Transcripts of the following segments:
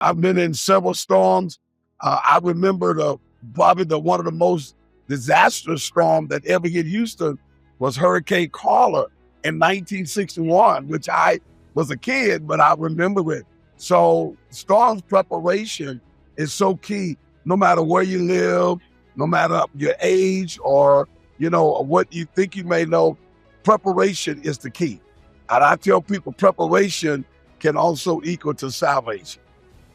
I've been in several storms. I remember probably one of the most disastrous storm that ever hit Houston was Hurricane Carla in 1961, which I was a kid, but I remember it. So storms preparation is so key, no matter where you live, no matter your age or, what you think you may know, preparation is the key. And I tell people preparation can also equal to salvation.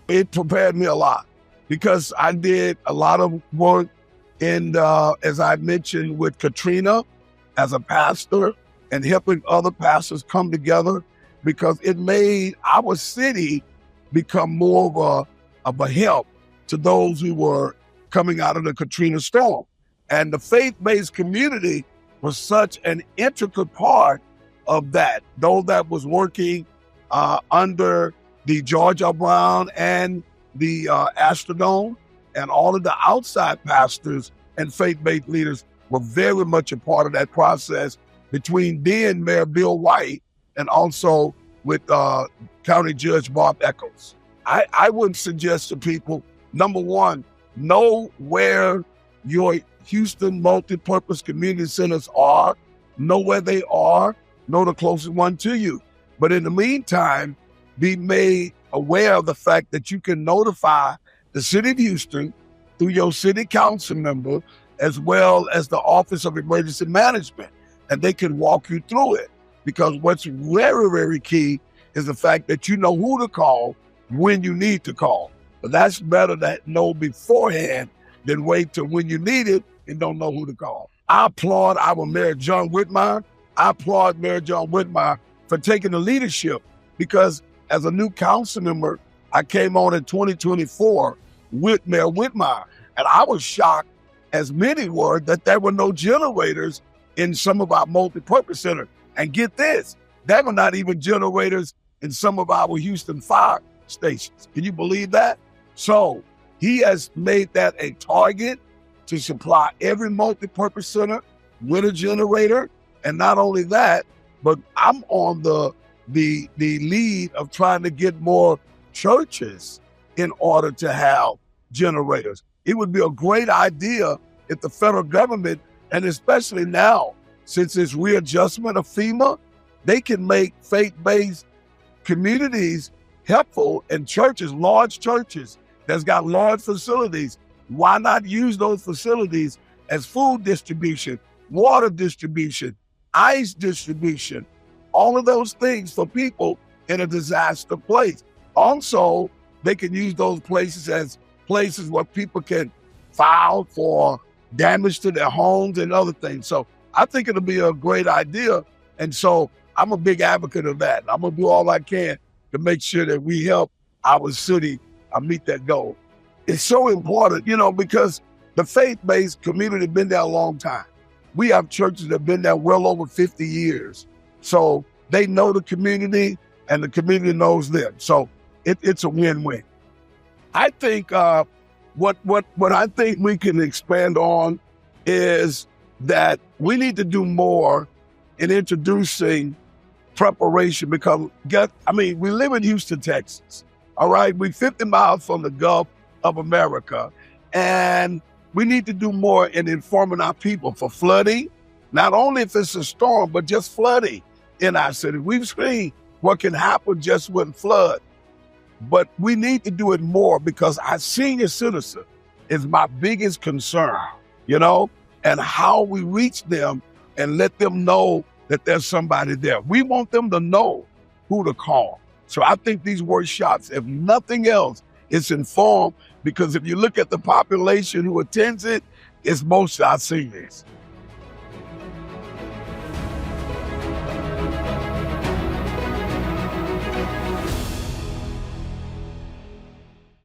It prepared me a lot because I did a lot of work in, as I mentioned, with Katrina as a pastor and helping other pastors come together because it made our city become more of a help to those who were coming out of the Katrina storm. And the faith-based community was such an intricate part of that. Those that was working under the George R. Brown and the Astrodome and all of the outside pastors and faith-based leaders were very much a part of that process between then Mayor Bill White and also with County Judge Bob Echols. I would suggest to people, number one, know where your Houston multipurpose community centers are, know where they are, know the closest one to you. But in the meantime, be made aware of the fact that you can notify the city of Houston through your city council member, as well as the Office of Emergency Management, and they can walk you through it. Because what's very, very key is the fact that you know who to call when you need to call. But that's better to know beforehand than wait till when you need it and don't know who to call. I applaud our Mayor John Whitmire. I applaud Mayor John Whitmire for taking the leadership because as a new council member, I came on in 2024 with Mayor Whitmire. And I was shocked, as many were, that there were no generators in some of our multipurpose centers. And get this, there were not even generators in some of our Houston fire stations. Can you believe that? So he has made that a target to supply every multipurpose center with a generator. And not only that, but I'm on the lead of trying to get more churches in order to have generators. It would be a great idea if the federal government, and especially now, since it's readjustment of FEMA, they can make faith-based communities helpful and churches, large churches that's got large facilities. Why not use those facilities as food distribution, water distribution, ice distribution, all of those things for people in a disaster place. Also, they can use those places as places where people can file for damage to their homes and other things. So I think it'll be a great idea. And so I'm a big advocate of that. I'm gonna do all I can to make sure that we help our city meet that goal. It's so important, because the faith-based community has been there a long time. We have churches that have been there well over 50 years. So they know the community and the community knows them. So it's a win-win. I think what I think we can expand on is that we need to do more in introducing preparation because, we live in Houston, Texas. All right, we're 50 miles from the Gulf of America, and we need to do more in informing our people for flooding, not only if it's a storm, but just flooding in our city. We've seen what can happen just with flood, but we need to do it more because our senior citizen is my biggest concern, and how we reach them and let them know that there's somebody there. We want them to know who to call. So I think these workshops, if nothing else, it's informed because if you look at the population who attends it, it's most our seniors.